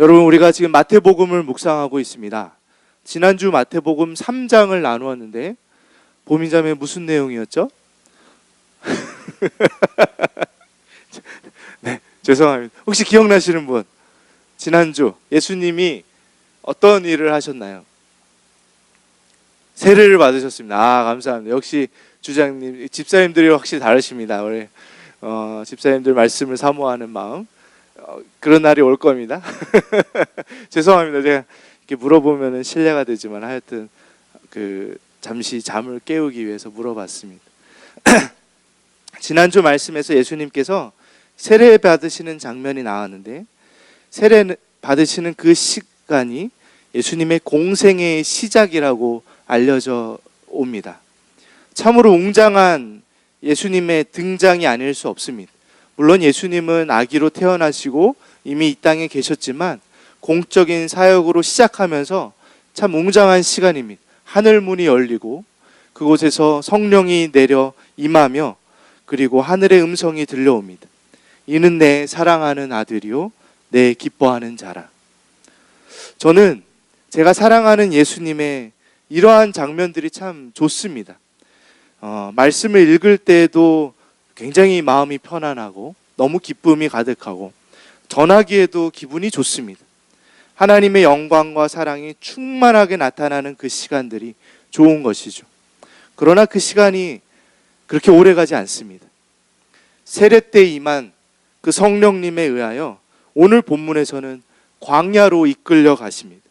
여러분, 우리가 지금 마태복음을 묵상하고 있습니다. 지난주 마태복음 3장을 나누었는데 보민자매 무슨 내용이었죠? 네, 죄송합니다. 혹시 기억나시는 분? 지난주 예수님이 어떤 일을 하셨나요? 세례를 받으셨습니다. 감사합니다. 역시 주장님, 집사님들이 확실히 다르십니다. 우리 집사님들 말씀을 사모하는 마음, 그런 날이 올 겁니다. 죄송합니다. 제가 이렇게 물어보면 신뢰가 되지만 하여튼 잠시 잠을 깨우기 위해서 물어봤습니다. 지난주 말씀에서 예수님께서 세례 받으시는 장면이 나왔는데, 세례 받으시는 그 시간이 예수님의 공생의 시작이라고 알려져 옵니다. 참으로 웅장한 예수님의 등장이 아닐 수 없습니다. 물론 예수님은 아기로 태어나시고 이미 이 땅에 계셨지만 공적인 사역으로 시작하면서 참 웅장한 시간입니다. 하늘 문이 열리고 그곳에서 성령이 내려 임하며, 그리고 하늘의 음성이 들려옵니다. 이는 내 사랑하는 아들이요 내 기뻐하는 자라. 저는 제가 사랑하는 예수님의 이러한 장면들이 참 좋습니다. 말씀을 읽을 때에도 굉장히 마음이 편안하고 너무 기쁨이 가득하고 전하기에도 기분이 좋습니다. 하나님의 영광과 사랑이 충만하게 나타나는 그 시간들이 좋은 것이죠. 그러나 그 시간이 그렇게 오래가지 않습니다. 세례 때 임한 그 성령님에 의하여 오늘 본문에서는 광야로 이끌려 가십니다.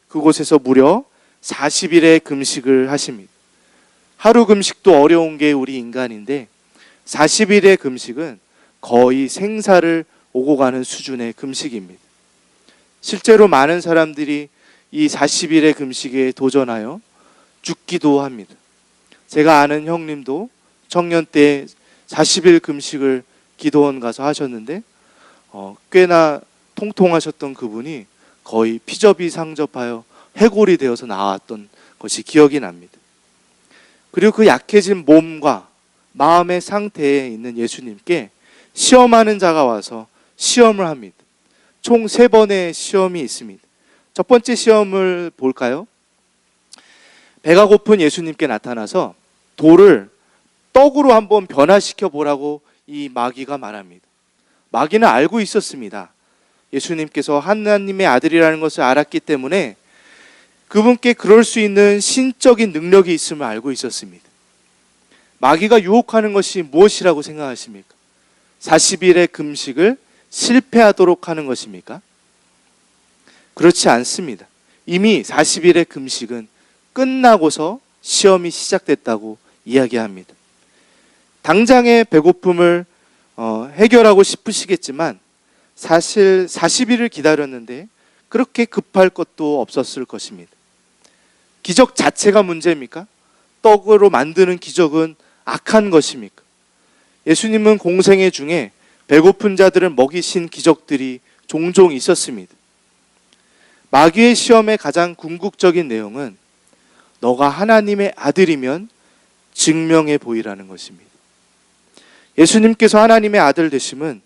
그곳에서 무려 40일의 금식을 하십니다. 하루 금식도 어려운 게 우리 인간인데 40일의 금식은 거의 생사를 오고 가는 수준의 금식입니다. 실제로 많은 사람들이 이 40일의 금식에 도전하여 죽기도 합니다. 제가 아는 형님도 청년 때 40일 금식을 기도원 가서 하셨는데 꽤나 통통하셨던 그분이 거의 피접이 상접하여 해골이 되어서 나왔던 것이 기억이 납니다. 그리고 그 약해진 몸과 마음의 상태에 있는 예수님께 시험하는 자가 와서 시험을 합니다. 총 3번의 시험이 있습니다. 첫 번째 시험을 볼까요? 배가 고픈 예수님께 나타나서 돌을 떡으로 한번 변화시켜 보라고 이 마귀가 말합니다. 마귀는 알고 있었습니다. 예수님께서 하나님의 아들이라는 것을 알았기 때문에 그분께 그럴 수 있는 신적인 능력이 있음을 알고 있었습니다. 마귀가 유혹하는 것이 무엇이라고 생각하십니까? 40일의 금식을 실패하도록 하는 것입니까? 그렇지 않습니다. 이미 40일의 금식은 끝나고서 시험이 시작됐다고 이야기합니다. 당장의 배고픔을 해결하고 싶으시겠지만 사실 40일을 기다렸는데 그렇게 급할 것도 없었을 것입니다. 기적 자체가 문제입니까? 떡으로 만드는 기적은 악한 것입니까? 예수님은 공생애 중에 배고픈 자들을 먹이신 기적들이 종종 있었습니다. 마귀의 시험의 가장 궁극적인 내용은 너가 하나님의 아들이면 증명해 보이라는 것입니다. 예수님께서 하나님의 아들 되심은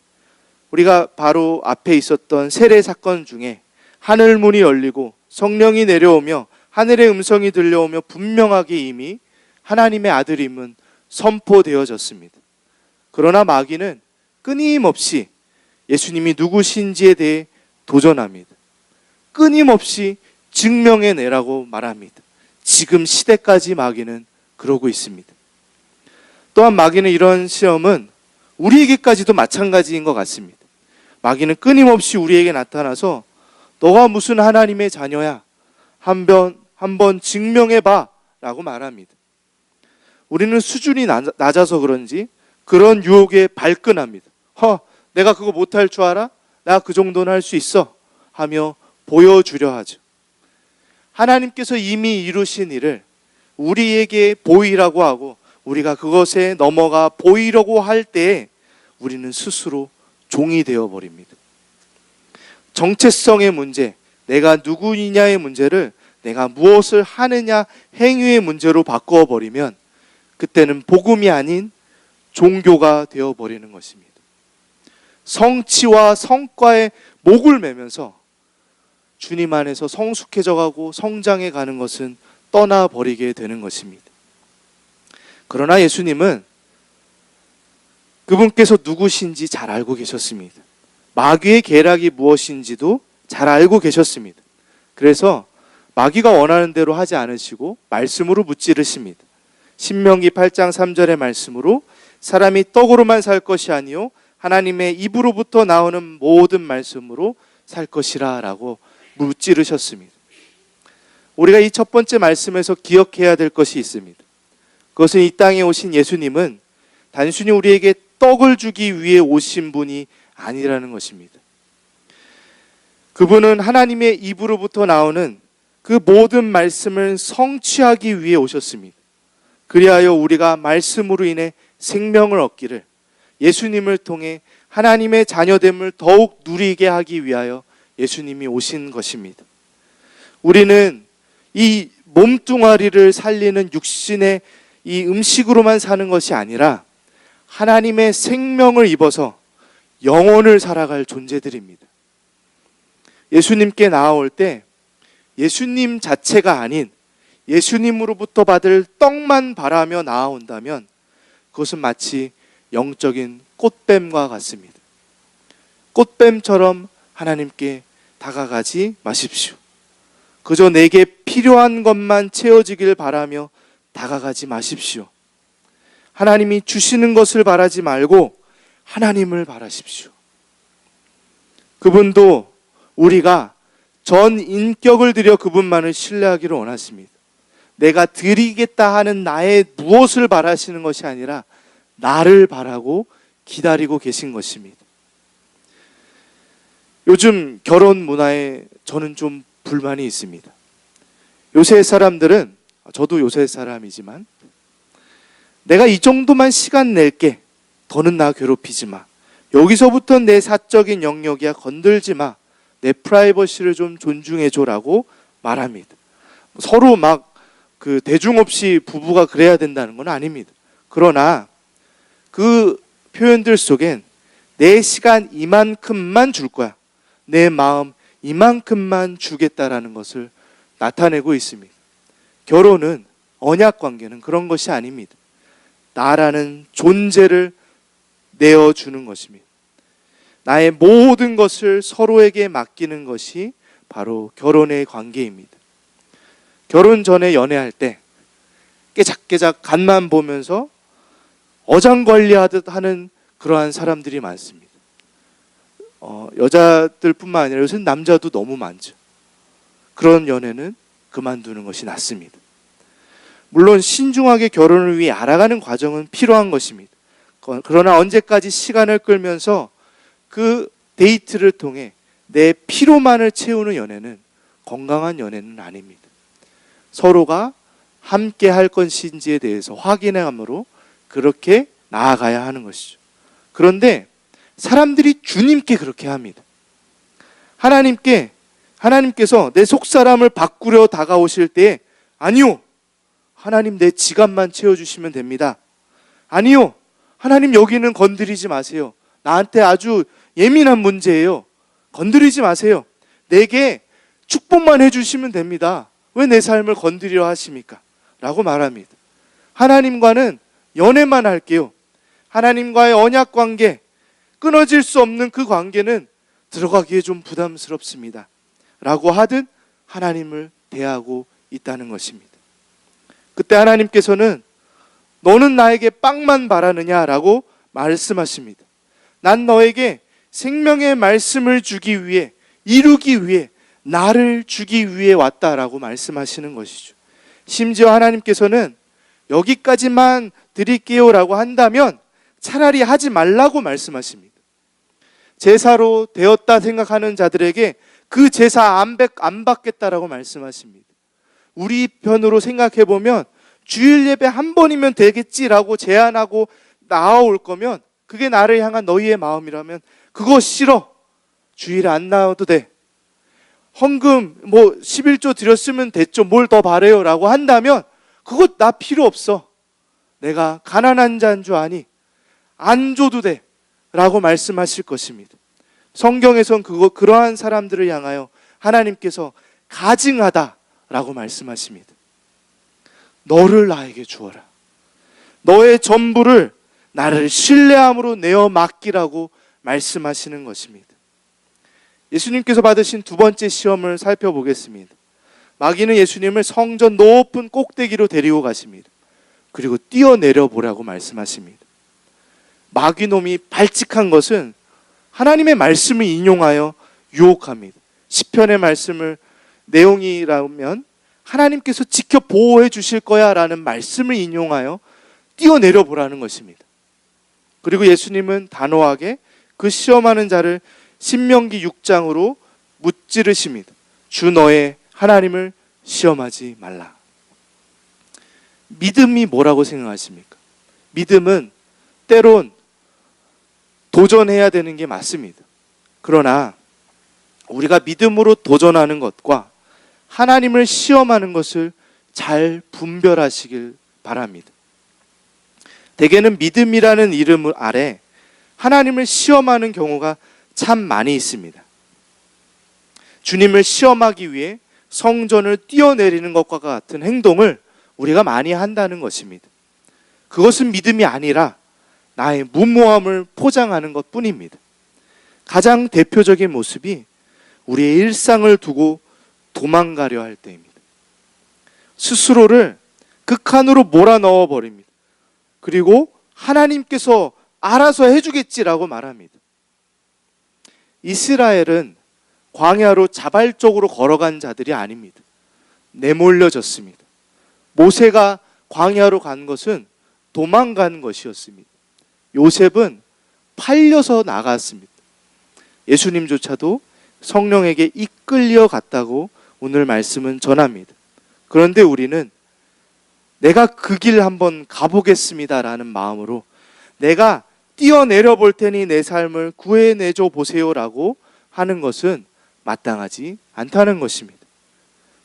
우리가 바로 앞에 있었던 세례 사건 중에 하늘 문이 열리고 성령이 내려오며 하늘의 음성이 들려오며 분명하게 이미 하나님의 아들임은 선포되어졌습니다. 그러나 마귀는 끊임없이 예수님이 누구신지에 대해 도전합니다. 끊임없이 증명해내라고 말합니다. 지금 시대까지 마귀는 그러고 있습니다. 또한 마귀는 이런 시험은 우리에게까지도 마찬가지인 것 같습니다. 마귀는 끊임없이 우리에게 나타나서 너가 무슨 하나님의 자녀야? 한번 증명해봐 라고 말합니다. 우리는 수준이 낮아서 그런지 그런 유혹에 발끈합니다. 내가 그거 못할 줄 알아? 나 그 정도는 할 수 있어 하며 보여주려 하죠. 하나님께서 이미 이루신 일을 우리에게 보이라고 하고 우리가 그것에 넘어가 보이려고 할 때에 우리는 스스로 종이 되어버립니다. 정체성의 문제, 내가 누구이냐의 문제를 내가 무엇을 하느냐 행위의 문제로 바꾸어 버리면 그때는 복음이 아닌 종교가 되어버리는 것입니다. 성취와 성과에 목을 매면서 주님 안에서 성숙해져 가고 성장해 가는 것은 떠나버리게 되는 것입니다. 그러나 예수님은 그분께서 누구신지 잘 알고 계셨습니다. 마귀의 계략이 무엇인지도 잘 알고 계셨습니다. 그래서 마귀가 원하는 대로 하지 않으시고 말씀으로 무찌르십니다. 신명기 8장 3절의 말씀으로 사람이 떡으로만 살 것이 아니요 하나님의 입으로부터 나오는 모든 말씀으로 살 것이라 라고 무찌르셨습니다. 우리가 이 첫 번째 말씀에서 기억해야 될 것이 있습니다. 그것은 이 땅에 오신 예수님은 단순히 우리에게 떡을 주기 위해 오신 분이 아니라는 것입니다. 그분은 하나님의 입으로부터 나오는 그 모든 말씀을 성취하기 위해 오셨습니다. 그리하여 우리가 말씀으로 인해 생명을 얻기를, 예수님을 통해 하나님의 자녀됨을 더욱 누리게 하기 위하여 예수님이 오신 것입니다. 우리는 이 몸뚱아리를 살리는 육신의 이 음식으로만 사는 것이 아니라 하나님의 생명을 입어서 영혼을 살아갈 존재들입니다. 예수님께 나아올 때 예수님 자체가 아닌 예수님으로부터 받을 떡만 바라며 나아온다면 그것은 마치 영적인 꽃뱀과 같습니다. 꽃뱀처럼 하나님께 다가가지 마십시오. 그저 내게 필요한 것만 채워지길 바라며 다가가지 마십시오. 하나님이 주시는 것을 바라지 말고 하나님을 바라십시오. 그분도 우리가 전 인격을 들여 그분만을 신뢰하기를 원하십니다. 내가 드리겠다 하는 나의 무엇을 바라시는 것이 아니라 나를 바라고 기다리고 계신 것입니다. 요즘 결혼 문화에 저는 좀 불만이 있습니다. 요새 사람들은, 저도 요새 사람이지만, 내가 이 정도만 시간 낼게, 더는 나 괴롭히지 마, 여기서부터 내 사적인 영역이야 건들지 마, 내 프라이버시를 좀 존중해줘라고 말합니다. 서로 막 그 대중 없이 부부가 그래야 된다는 건 아닙니다. 그러나 그 표현들 속엔 내 시간 이만큼만 줄 거야, 내 마음 이만큼만 주겠다라는 것을 나타내고 있습니다. 결혼은, 언약 관계는 그런 것이 아닙니다. 나라는 존재를 내어주는 것입니다. 나의 모든 것을 서로에게 맡기는 것이 바로 결혼의 관계입니다. 결혼 전에 연애할 때 깨작깨작 간만 보면서 어장관리하듯 하는 그러한 사람들이 많습니다. 여자들뿐만 아니라 요새는 남자도 너무 많죠. 그런 연애는 그만두는 것이 낫습니다. 물론 신중하게 결혼을 위해 알아가는 과정은 필요한 것입니다. 그러나 언제까지 시간을 끌면서 그 데이트를 통해 내 피로만을 채우는 연애는 건강한 연애는 아닙니다. 서로가 함께 할 것인지에 대해서 확인함으로 그렇게 나아가야 하는 것이죠. 그런데 사람들이 주님께 그렇게 합니다. 하나님께서 내 속사람을 바꾸려 다가오실 때, 아니요, 하나님 내 지갑만 채워주시면 됩니다. 아니요, 하나님 여기는 건드리지 마세요. 나한테 아주 예민한 문제예요. 건드리지 마세요. 내게 축복만 해주시면 됩니다. 왜 내 삶을 건드리려 하십니까? 라고 말합니다. 하나님과는 연애만 할게요. 하나님과의 언약 관계, 끊어질 수 없는 그 관계는 들어가기에 좀 부담스럽습니다. 라고 하듯 하나님을 대하고 있다는 것입니다. 그때 하나님께서는 너는 나에게 빵만 바라느냐라고 말씀하십니다. 난 너에게 생명의 말씀을 주기 위해, 이루기 위해, 나를 주기 위해 왔다라고 말씀하시는 것이죠. 심지어 하나님께서는 여기까지만 드릴게요 라고 한다면 차라리 하지 말라고 말씀하십니다. 제사로 되었다 생각하는 자들에게 그 제사 안 받겠다라고 말씀하십니다. 우리 편으로 생각해 보면 주일 예배 한 번이면 되겠지라고 제안하고 나아올 거면, 그게 나를 향한 너희의 마음이라면 그거 싫어, 주일에 안 나와도 돼, 헌금 11조 드렸으면 됐죠, 뭘 더 바래요 라고 한다면 그거 나 필요 없어, 내가 가난한 자인 줄 아니, 안 줘도 돼 라고 말씀하실 것입니다. 성경에선 그러한 사람들을 향하여 하나님께서 가증하다라고 말씀하십니다. 너를 나에게 주어라. 너의 전부를 나를 신뢰함으로 내어 맡기라고 말씀하시는 것입니다. 예수님께서 받으신 두 번째 시험을 살펴보겠습니다. 마귀는 예수님을 성전 높은 꼭대기로 데리고 가십니다. 그리고 뛰어내려 보라고 말씀하십니다. 마귀놈이 발칙한 것은 하나님의 말씀을 인용하여 유혹합니다. 시편의 말씀을 내용이라면 하나님께서 지켜 보호해 주실 거야 라는 말씀을 인용하여 뛰어내려 보라는 것입니다. 그리고 예수님은 단호하게 그 시험하는 자를 신명기 6장으로 무찌르십니다. 주 너의 하나님을 시험하지 말라. 믿음이 뭐라고 생각하십니까? 믿음은 때론 도전해야 되는 게 맞습니다. 그러나 우리가 믿음으로 도전하는 것과 하나님을 시험하는 것을 잘 분별하시길 바랍니다. 대개는 믿음이라는 이름 아래 하나님을 시험하는 경우가 참 많이 있습니다. 주님을 시험하기 위해 성전을 뛰어내리는 것과 같은 행동을 우리가 많이 한다는 것입니다. 그것은 믿음이 아니라 나의 무모함을 포장하는 것뿐입니다. 가장 대표적인 모습이 우리의 일상을 두고 도망가려 할 때입니다. 스스로를 극한으로 몰아넣어 버립니다. 그리고 하나님께서 알아서 해주겠지라고 말합니다. 이스라엘은 광야로 자발적으로 걸어간 자들이 아닙니다. 내몰려졌습니다. 모세가 광야로 간 것은 도망간 것이었습니다. 요셉은 팔려서 나갔습니다. 예수님조차도 성령에게 이끌려 갔다고 오늘 말씀은 전합니다. 그런데 우리는 내가 그 길 한번 가보겠습니다 라는 마음으로 내가 뛰어내려 볼 테니 내 삶을 구해내줘 보세요라고 하는 것은 마땅하지 않다는 것입니다.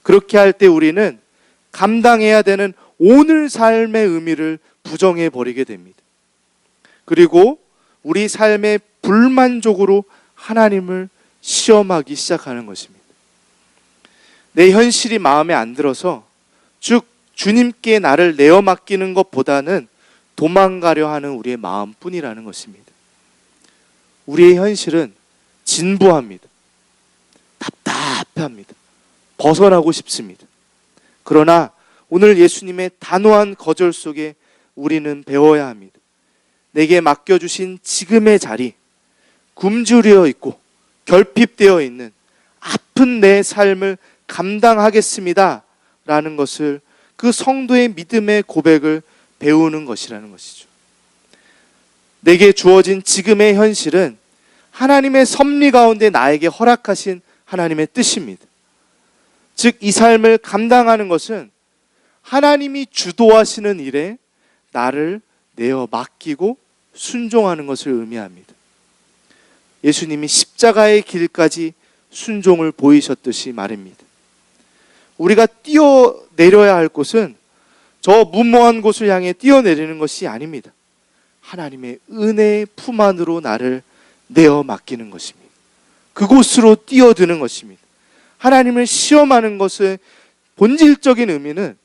그렇게 할 때 우리는 감당해야 되는 오늘 삶의 의미를 부정해 버리게 됩니다. 그리고 우리 삶의 불만족으로 하나님을 시험하기 시작하는 것입니다. 내 현실이 마음에 안 들어서, 즉 주님께 나를 내어 맡기는 것보다는 도망가려 하는 우리의 마음뿐이라는 것입니다. 우리의 현실은 진부합니다. 답답합니다. 벗어나고 싶습니다. 그러나 오늘 예수님의 단호한 거절 속에 우리는 배워야 합니다. 내게 맡겨주신 지금의 자리, 굶주려 있고 결핍되어 있는 아픈 내 삶을 감당하겠습니다 라는 것을, 그 성도의 믿음의 고백을 배우는 것이라는 것이죠. 내게 주어진 지금의 현실은 하나님의 섭리 가운데 나에게 허락하신 하나님의 뜻입니다. 즉 이 삶을 감당하는 것은 하나님이 주도하시는 일에 나를 내어 맡기고 순종하는 것을 의미합니다. 예수님이 십자가의 길까지 순종을 보이셨듯이 말입니다. 우리가 뛰어내려야 할 곳은 저 무모한 곳을 향해 뛰어내리는 것이 아닙니다. 하나님의 은혜의 품 안으로 나를 내어 맡기는 것입니다. 그곳으로 뛰어드는 것입니다. 하나님을 시험하는 것의 본질적인 의미는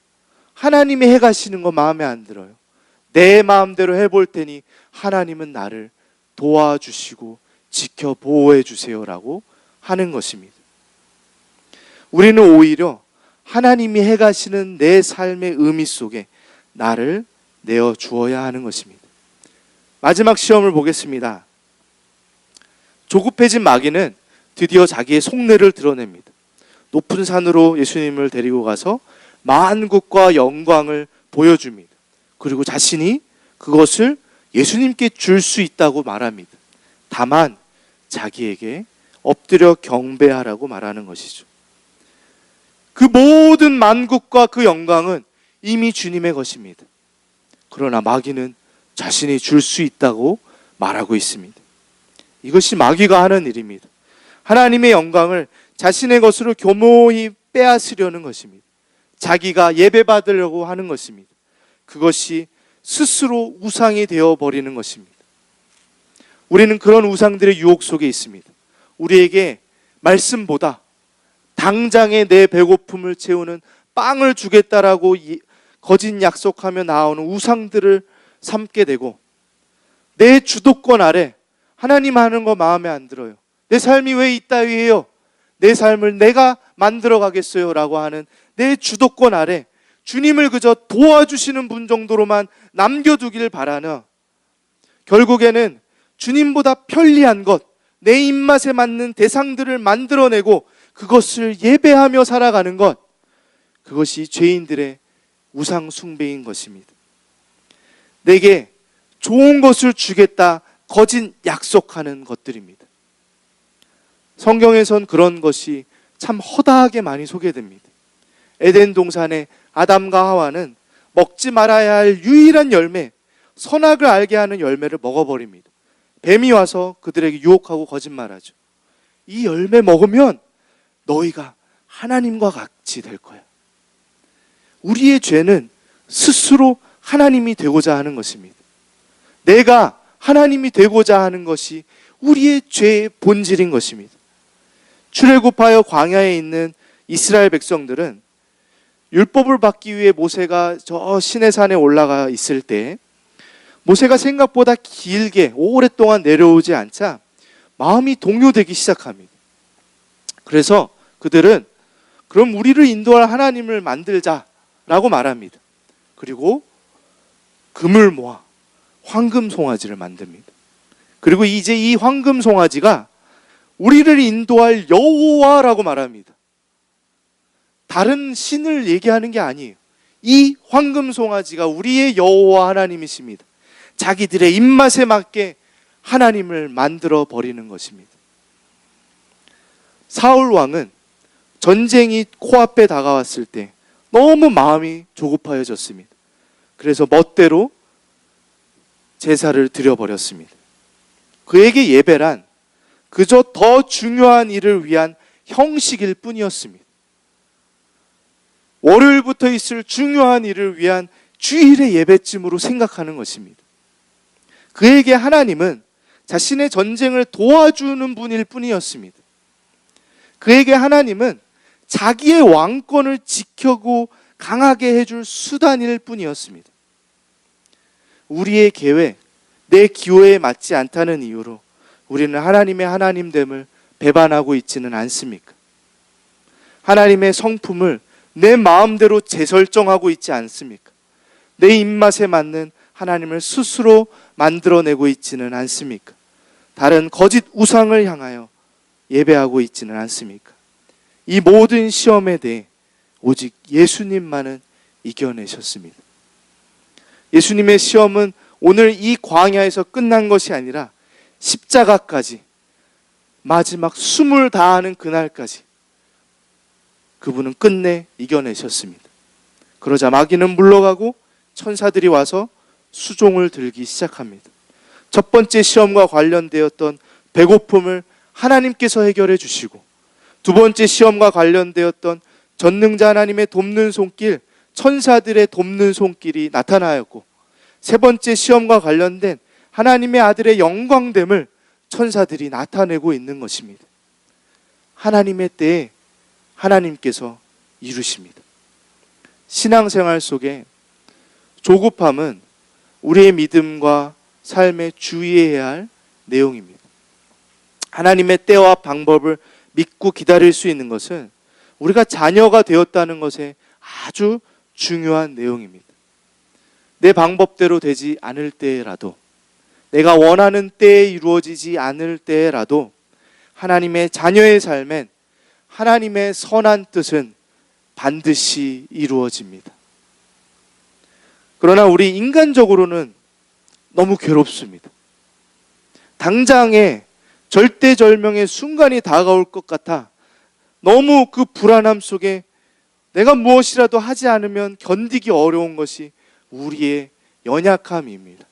하나님이 해가시는 거 마음에 안 들어요. 내 마음대로 해볼 테니 하나님은 나를 도와주시고 지켜 보호해 주세요라고 하는 것입니다. 우리는 오히려 하나님이 해가시는 내 삶의 의미 속에 나를 내어 주어야 하는 것입니다. 마지막 시험을 보겠습니다. 조급해진 마귀는 드디어 자기의 속내를 드러냅니다. 높은 산으로 예수님을 데리고 가서 만국과 영광을 보여줍니다. 그리고 자신이 그것을 예수님께 줄 수 있다고 말합니다. 다만 자기에게 엎드려 경배하라고 말하는 것이죠. 그 모든 만국과 그 영광은 이미 주님의 것입니다. 그러나 마귀는 자신이 줄 수 있다고 말하고 있습니다. 이것이 마귀가 하는 일입니다. 하나님의 영광을 자신의 것으로 교모히 빼앗으려는 것입니다. 자기가 예배받으려고 하는 것입니다. 그것이 스스로 우상이 되어버리는 것입니다. 우리는 그런 우상들의 유혹 속에 있습니다. 우리에게 말씀보다 당장에 내 배고픔을 채우는 빵을 주겠다라고 거짓 약속하며 나오는 우상들을 삼게 되고, 내 주도권 아래 하나님 하는 거 마음에 안 들어요, 내 삶이 왜 이따위예요, 내 삶을 내가 만들어 가겠어요 라고 하는 내 주도권 아래 주님을 그저 도와주시는 분 정도로만 남겨두길 바라나, 결국에는 주님보다 편리한 것, 내 입맛에 맞는 대상들을 만들어내고 그것을 예배하며 살아가는 것, 그것이 죄인들의 우상 숭배인 것입니다. 내게 좋은 것을 주겠다 거짓 약속하는 것들입니다. 성경에선 그런 것이 참 허다하게 많이 소개됩니다. 에덴 동산에 아담과 하와는 먹지 말아야 할 유일한 열매, 선악을 알게 하는 열매를 먹어버립니다. 뱀이 와서 그들에게 유혹하고 거짓말하죠. 이 열매 먹으면 너희가 하나님과 같이 될 거야. 우리의 죄는 스스로 하나님이 되고자 하는 것입니다. 내가 하나님이 되고자 하는 것이 우리의 죄의 본질인 것입니다. 출애굽하여 광야에 있는 이스라엘 백성들은 율법을 받기 위해 모세가 저 시내산에 올라가 있을 때, 모세가 생각보다 길게 오랫동안 내려오지 않자 마음이 동요되기 시작합니다. 그래서 그들은 그럼 우리를 인도할 하나님을 만들자라고 말합니다. 그리고 금을 모아 황금 송아지를 만듭니다. 그리고 이제 이 황금 송아지가 우리를 인도할 여호와라고 말합니다. 다른 신을 얘기하는 게 아니에요. 이 황금 송아지가 우리의 여호와 하나님이십니다. 자기들의 입맛에 맞게 하나님을 만들어 버리는 것입니다. 사울 왕은 전쟁이 코앞에 다가왔을 때 너무 마음이 조급하여졌습니다. 그래서 멋대로 제사를 드려버렸습니다. 그에게 예배란 그저 더 중요한 일을 위한 형식일 뿐이었습니다. 월요일부터 있을 중요한 일을 위한 주일의 예배쯤으로 생각하는 것입니다. 그에게 하나님은 자신의 전쟁을 도와주는 분일 뿐이었습니다. 그에게 하나님은 자기의 왕권을 지켜고 강하게 해줄 수단일 뿐이었습니다. 우리의 계획, 내 기호에 맞지 않다는 이유로 우리는 하나님의 하나님됨을 배반하고 있지는 않습니까? 하나님의 성품을 내 마음대로 재설정하고 있지 않습니까? 내 입맛에 맞는 하나님을 스스로 만들어내고 있지는 않습니까? 다른 거짓 우상을 향하여 예배하고 있지는 않습니까? 이 모든 시험에 대해 오직 예수님만은 이겨내셨습니다. 예수님의 시험은 오늘 이 광야에서 끝난 것이 아니라 십자가까지, 마지막 숨을 다하는 그날까지 그분은 끝내 이겨내셨습니다. 그러자 마귀는 물러가고 천사들이 와서 수종을 들기 시작합니다. 첫 번째 시험과 관련되었던 배고픔을 하나님께서 해결해 주시고, 두 번째 시험과 관련되었던 전능자 하나님의 돕는 손길, 천사들의 돕는 손길이 나타나였고, 세 번째 시험과 관련된 하나님의 아들의 영광됨을 천사들이 나타내고 있는 것입니다. 하나님의 때에 하나님께서 이루십니다. 신앙생활 속에 조급함은 우리의 믿음과 삶에 주의해야 할 내용입니다. 하나님의 때와 방법을 믿고 기다릴 수 있는 것은 우리가 자녀가 되었다는 것에 아주 중요한 내용입니다. 내 방법대로 되지 않을 때라도, 내가 원하는 때에 이루어지지 않을 때라도 하나님의 자녀의 삶엔 하나님의 선한 뜻은 반드시 이루어집니다. 그러나 우리 인간적으로는 너무 괴롭습니다. 당장에 절대절명의 순간이 다가올 것 같아 너무 그 불안함 속에 내가 무엇이라도 하지 않으면 견디기 어려운 것이 우리의 연약함입니다.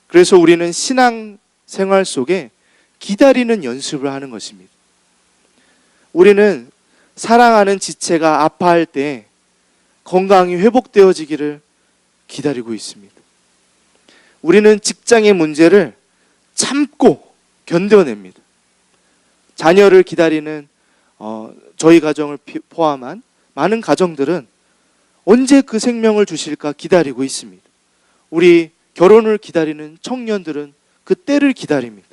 그래서 우리는 신앙생활 속에 기다리는 연습을 하는 것입니다. 우리는 사랑하는 지체가 아파할 때 건강이 회복되어지기를 기다리고 있습니다. 우리는 직장의 문제를 참고 견뎌냅니다. 자녀를 기다리는 저희 가정을 포함한 많은 가정들은 언제 그 생명을 주실까 기다리고 있습니다. 우리 결혼을 기다리는 청년들은 그 때를 기다립니다.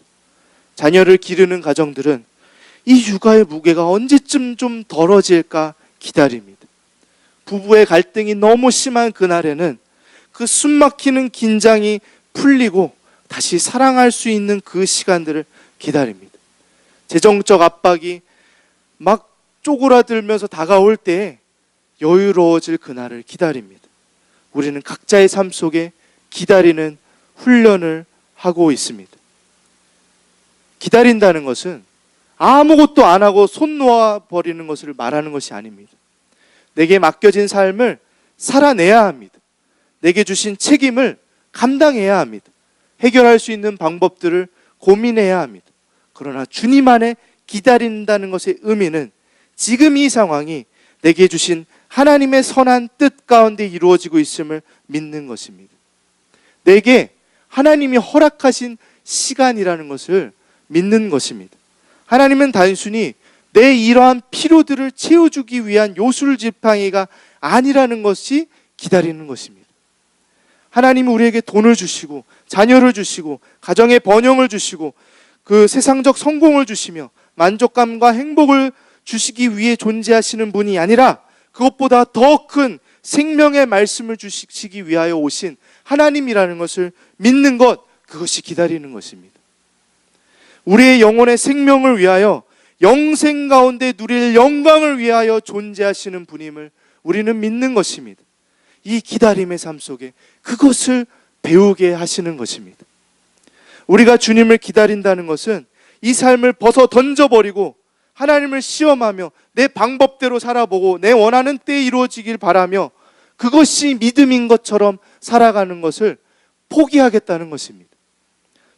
자녀를 기르는 가정들은 이 육아의 무게가 언제쯤 좀 덜어질까 기다립니다. 부부의 갈등이 너무 심한 그날에는 그 숨막히는 긴장이 풀리고 다시 사랑할 수 있는 그 시간들을 기다립니다. 재정적 압박이 막 쪼그라들면서 다가올 때에 여유로워질 그날을 기다립니다. 우리는 각자의 삶 속에 기다리는 훈련을 하고 있습니다. 기다린다는 것은 아무것도 안 하고 손 놓아버리는 것을 말하는 것이 아닙니다. 내게 맡겨진 삶을 살아내야 합니다. 내게 주신 책임을 감당해야 합니다. 해결할 수 있는 방법들을 고민해야 합니다. 그러나 주님 안에 기다린다는 것의 의미는 지금 이 상황이 내게 주신 하나님의 선한 뜻 가운데 이루어지고 있음을 믿는 것입니다. 내게 하나님이 허락하신 시간이라는 것을 믿는 것입니다. 하나님은 단순히 내 이러한 필요들을 채워주기 위한 요술지팡이가 아니라는 것이 기다리는 것입니다. 하나님이 우리에게 돈을 주시고 자녀를 주시고 가정의 번영을 주시고 그 세상적 성공을 주시며 만족감과 행복을 주시기 위해 존재하시는 분이 아니라 그것보다 더 큰 생명의 말씀을 주시기 위하여 오신 하나님이라는 것을 믿는 것, 그것이 기다리는 것입니다. 우리의 영혼의 생명을 위하여 영생 가운데 누릴 영광을 위하여 존재하시는 분임을 우리는 믿는 것입니다. 이 기다림의 삶 속에 그것을 배우게 하시는 것입니다. 우리가 주님을 기다린다는 것은 이 삶을 벗어 던져버리고 하나님을 시험하며 내 방법대로 살아보고 내 원하는 때에 이루어지길 바라며 그것이 믿음인 것처럼 살아가는 것을 포기하겠다는 것입니다.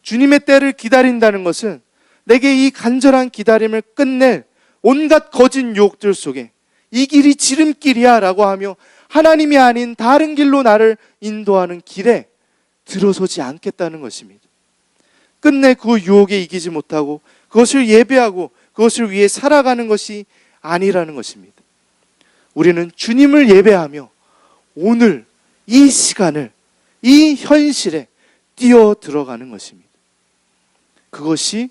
주님의 때를 기다린다는 것은 내게 이 간절한 기다림을 끝낼 온갖 거짓 유혹들 속에 이 길이 지름길이야 라고 하며 하나님이 아닌 다른 길로 나를 인도하는 길에 들어서지 않겠다는 것입니다. 끝내 그 유혹에 이기지 못하고 그것을 예배하고 그것을 위해 살아가는 것이 아니라는 것입니다. 우리는 주님을 예배하며 오늘 이 시간을 이 현실에 뛰어 들어가는 것입니다. 그것이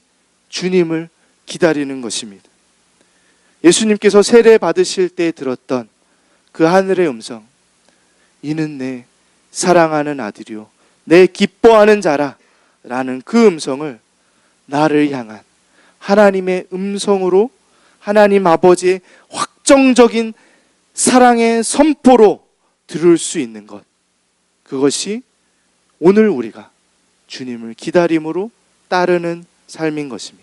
주님을 기다리는 것입니다. 예수님께서 세례 받으실 때 들었던 그 하늘의 음성, 이는 내 사랑하는 아들이요 내 기뻐하는 자라 라는 그 음성을 나를 향한 하나님의 음성으로 하나님 아버지의 확정적인 사랑의 선포로 들을 수 있는 것, 그것이 오늘 우리가 주님을 기다림으로 따르는 삶인 것입니다.